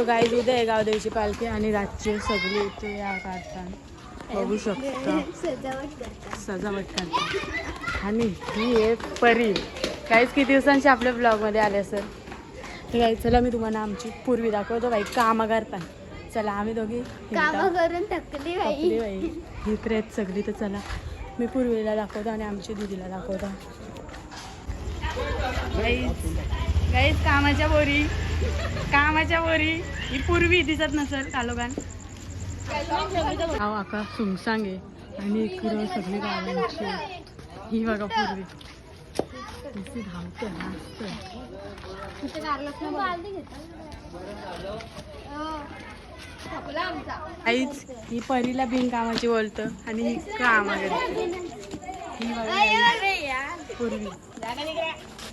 So guys उद्या आहे गावदेवीची पालखी आणि रातचे सगळे इथे या काढतात बघू शकता सजावट करतात आणि ही आहे परी. गाईज किती दिवसांची आपल्या ब्लॉगमध्ये आले सर गाईज. चला मी तुम्हाला आमची पूर्वी दाखवतो बाई कामं करतात. चला आम्ही दोघी कामं करून थकली बाई. ही प्रेत सगळी. तर चला मी पूर्वीला दाखवतो आणि आमची दीदीला दाखवतो. गाईज कामाच्या बोरी ही पूर्वी दिसत नसेल कालोगान. गाव आका सुमसांग आहे आणि इकडं सगळी गावांची ही बघा पूर्वी धावते मस्त. आईच ही परीला बिनकामाची बोलतं आणि ही कामा करते. ही बघा पूर्वी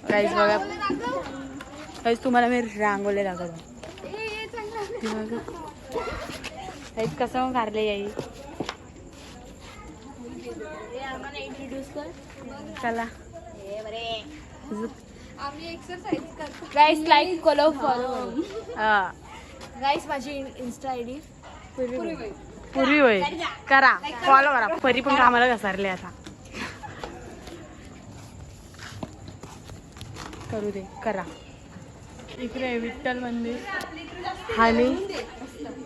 गाईज बघा. गाईज तुम्हाला मी रांगोली दाखवतो. गाईज कसं मग कारले याई. चला गाईस लाईक फॉलो हा गाईस माझी इंस्टा आय डी पूर्वी होय करा फॉलो करा. परी पण कामाला घसारले आता. करू दे करा. इकडे विठ्ठल मंदिर आणि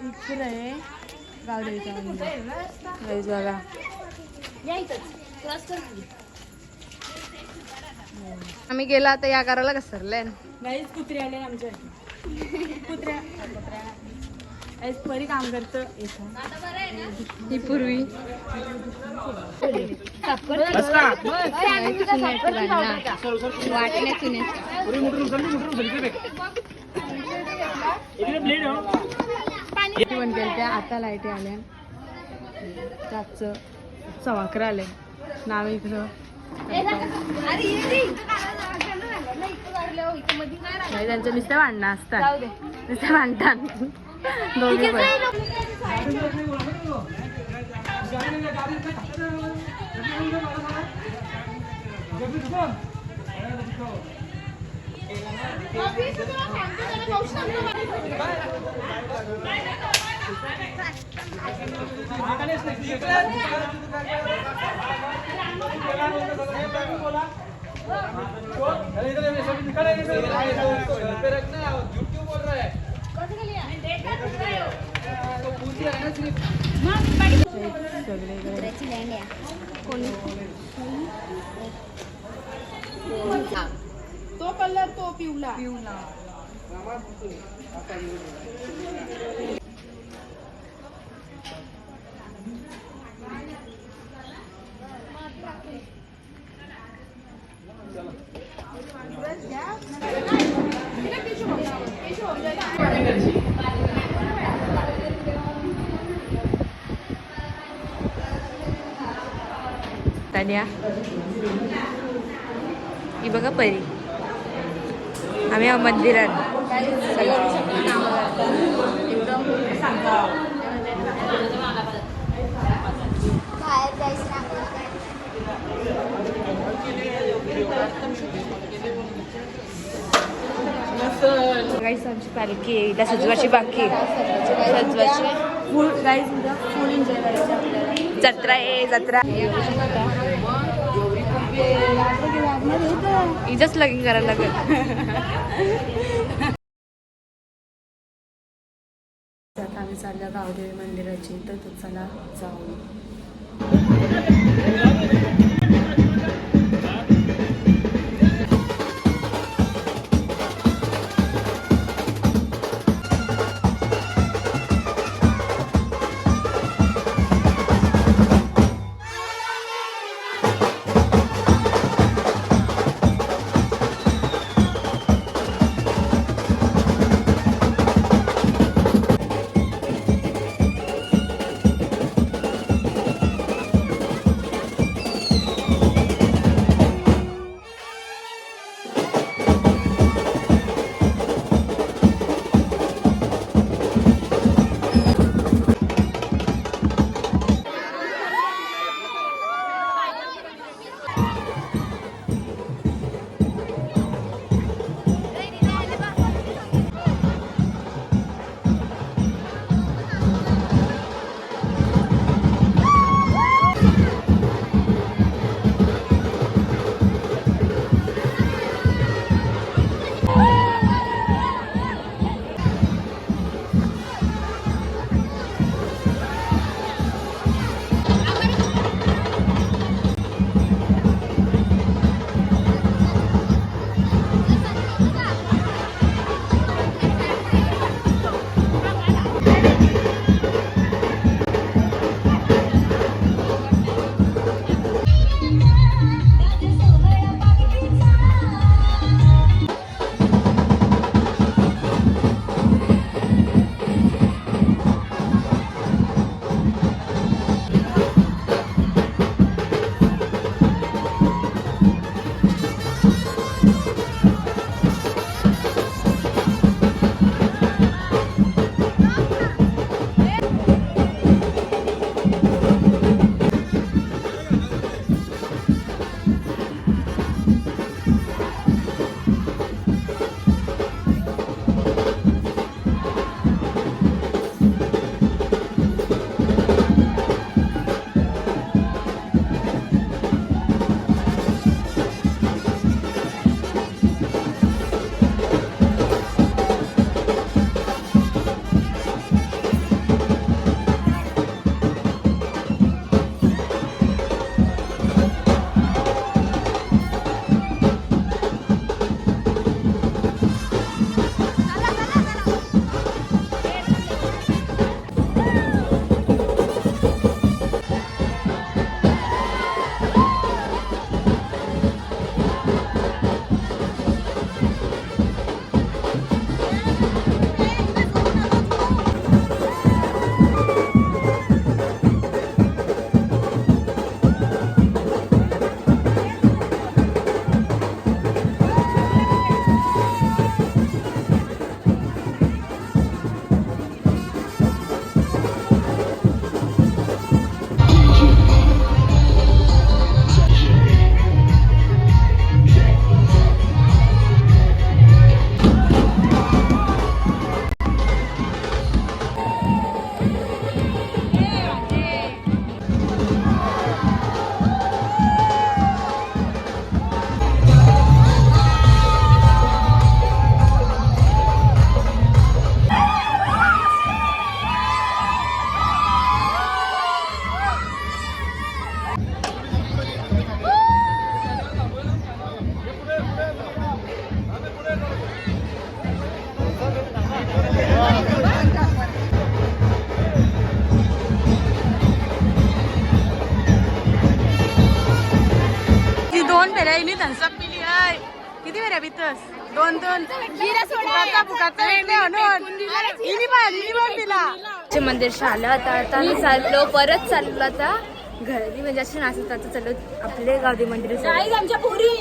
इकडे गावदेवीचं मंदिर बघा. आम्ही गेला तर या करायला घसरले. गाईज कुत्रे आले आमच्या कुत्र्या परी काम करतं ही पूर्वी पण केलं त्या आता लाईटी आल्या. त्याचं 11:15 आले नाव इकडं. त्यांचं नुसतं भांडणं असतात. नुसतं भांडतात दोघे पण. तो कलर तो पिवला तान्या ही बघा परी. आम्ही मंदिरात गाईस आमची पालखी आहे. इथं सजवाची बाकी सजवाची फुल गाईस फुल एन्जॉय करायचं आपल्याला. जत्रा आहे जत्रा. इथंच लगीन करायला लागेल. आता आम्ही चालल्या गावदेवी मंदिराची. तर चला जाऊ. 2 फेऱ्या हिने थम्सअप पिली आहे. किती फेऱ्या पितस? 2 मंदिर आलं आता आम्ही चाललो परत चाललो आता घरी म्हणजे असे नाचत आता चाललो आपले गावदेवी मंदिर. आमच्या पुरी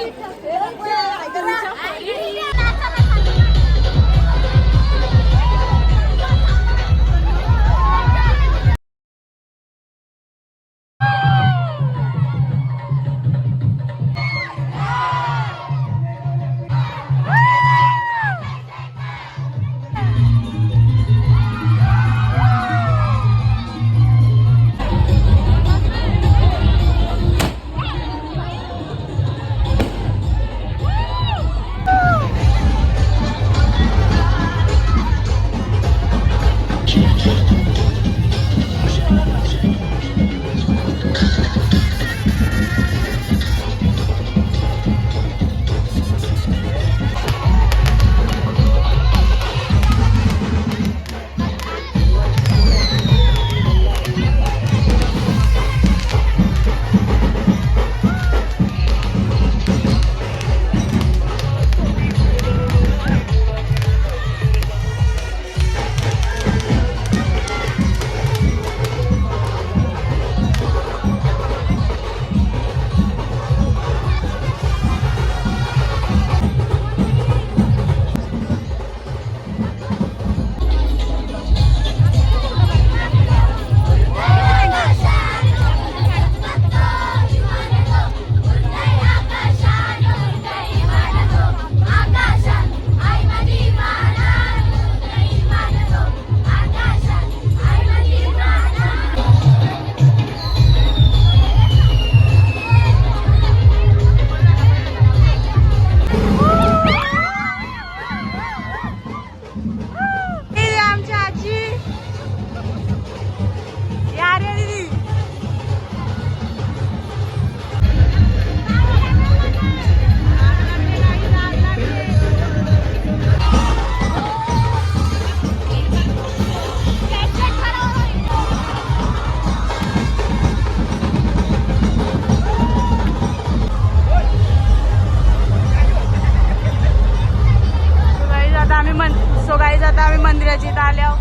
आता आम्ही मंदिराची इथं आल्यावर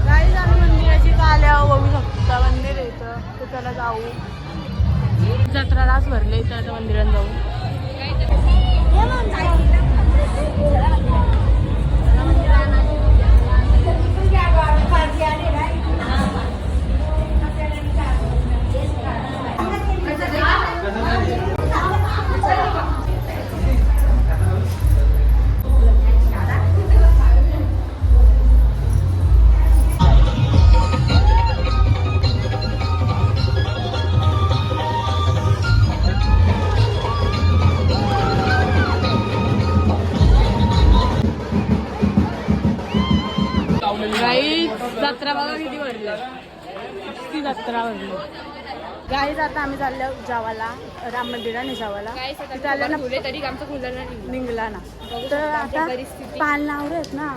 गाईज आम्ही मंदिराची इथं आल्यावर बघू शकता मंदिर आहे इथं तर त्याला जाऊ. जत्रा रास भरले इथं आता मंदिरात जाऊ. जत्रा बघा किती भरली ती जत्रा भरली. गाईज आता आम्ही चाललो जावाला राम मंदिराने जावाला तिथे आल्या ना तरी आमचं खुलला निघला ना तर आता पान लावले आहेत ना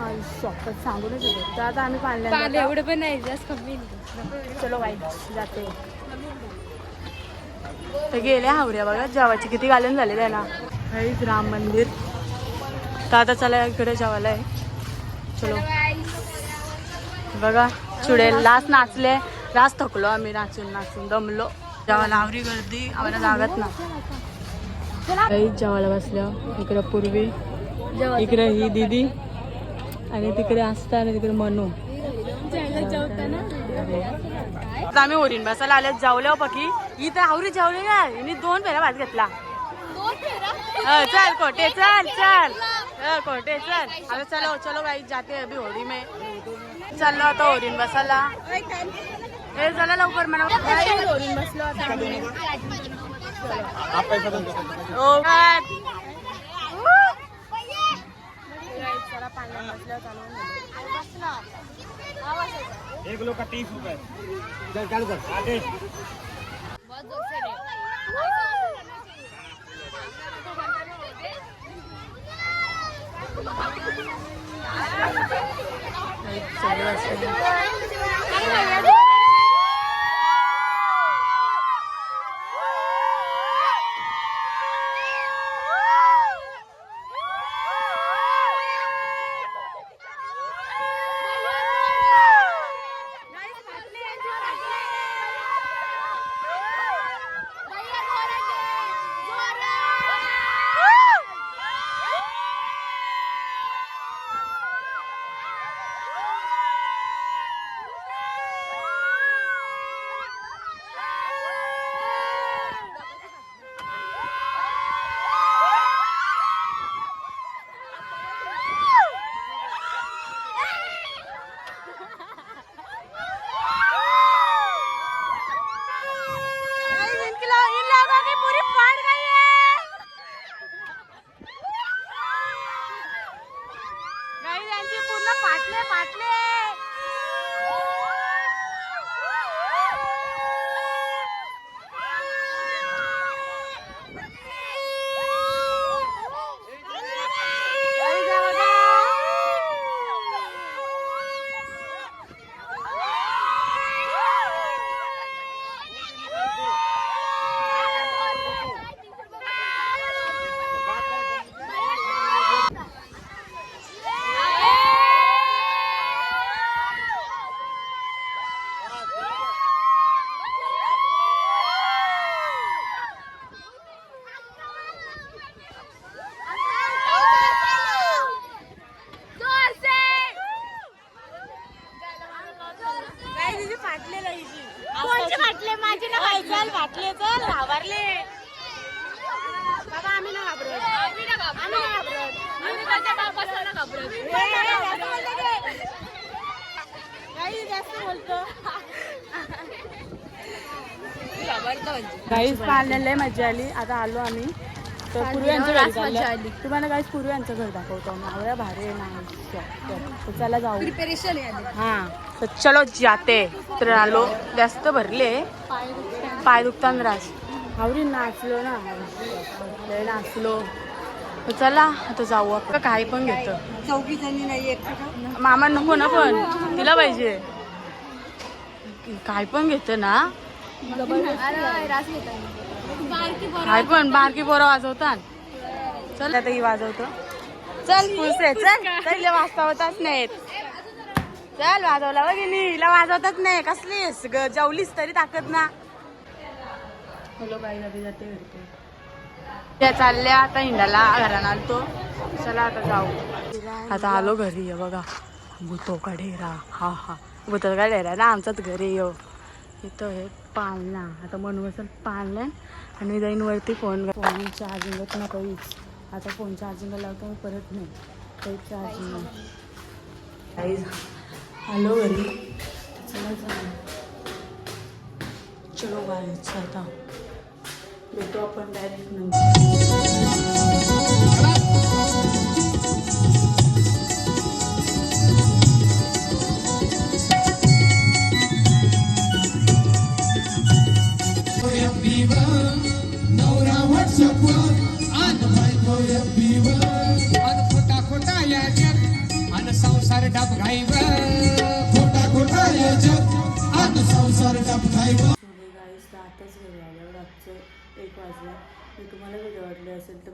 शॉपत सांगूनच येतो तर आता आम्ही पान एवढं पण नाही जास्त कमी. चलो बाई जाते तर गेले हावऱ्या बघा जेवाची किती घालून झाले आहे ना. गाईज राम मंदिर तर आता चला इकडे जेवायला आहे. चलो बघा चुडेल लास्ट नाचले लास्ट थकलो आम्ही नाचून नाचून दमलो. जेवायला आवरी गर्दी आम्हाला जागत ना. जेवायला बसल्या इकडे पूर्वी इकडे ही दीदी आणि तिकडे असता आणि तिकडे मनू. आता आम्ही ओरीन बसायला आले जावल्या पकी इथं आवरी जेवले ना हिने 2 फेऱ्या भात घेतला. चल कोटे चल चल कोटे चल आता चलो चलो गाई जाते अभी होडी में चाललो आता ओरीन बसायला. हे झालं लवकर म्हणा ओरीन बसलो आता किलो का 30 रुपए चालू कर आगे. वाटले माझे ना चल वाटले चल घाबरले बाबा आम्ही ना घाबरत आम्ही ना घाबरत आम्ही माझ्या बापाला ना घाबरत काही जास्त बोलतो घाबरतो काहीच पाहिलेलं आहे मजा आली आता आलो आम्ही तर पूर्वी यांच्या घरी चाललो तुम्हाला काहीच पूर्वी यांचं घर दाखवतो आम्ही आवड्या भारी आहे ना तर चला जाऊ प्रिपेरेशन हां तर चलो जाते तर आलो जास्त भरले पाय दुखताना रास आवडी नाचलो ना लय नाचलो तर चला आता जाऊ आपण काही पण घेतो 4 जणी नाही मामा नको ना पण तिला पाहिजे काय पण घेतो ना रास घेतात काय पण बारकी पोरं वाजवतात चल आता ही वाजवतो चल खुश आहे चल तिला वाजवताच नाहीत चल वाजवला बघ हिला वाजवतच नाही कसलीस जेवलीस तरी ताकद ना हॅलो बाई जाते जाते त्या चालल्या आता हिंडाला घराला आलतो चला आता जाऊ आता आलो घरी ये बघा भूतो का ढेरा हा हा भूतो का ढेरा ना आमचाच घरी येऊ इथं हे पाळणा आता मनवसल पाळणं आणि जाईन वरती फोन चार्जिंगच ना काहीच आता फोन चार्जिंगला लावतो मी परत नाही काही चार्जिंग नाही काहीच आलो घरी चला जाऊ चलो बाहेरचं आता भेटू आपण डायरेक्ट नंतर संसार डब घाईव खोटा खोटा याच्यात आणि संसार डब घाईव गाईस आताच घरी आल्यावर रातचं 1 वाजला मी तुम्हाला व्हिडिओ आवडले असेल तर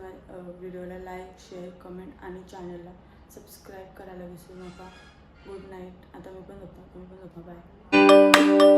व्हिडिओला लाईक शेअर कमेंट आणि चॅनलला सबस्क्राईब करायला विसरू नका गुड नाईट आता मी पण झोपा तुम्ही पण झोपा बाय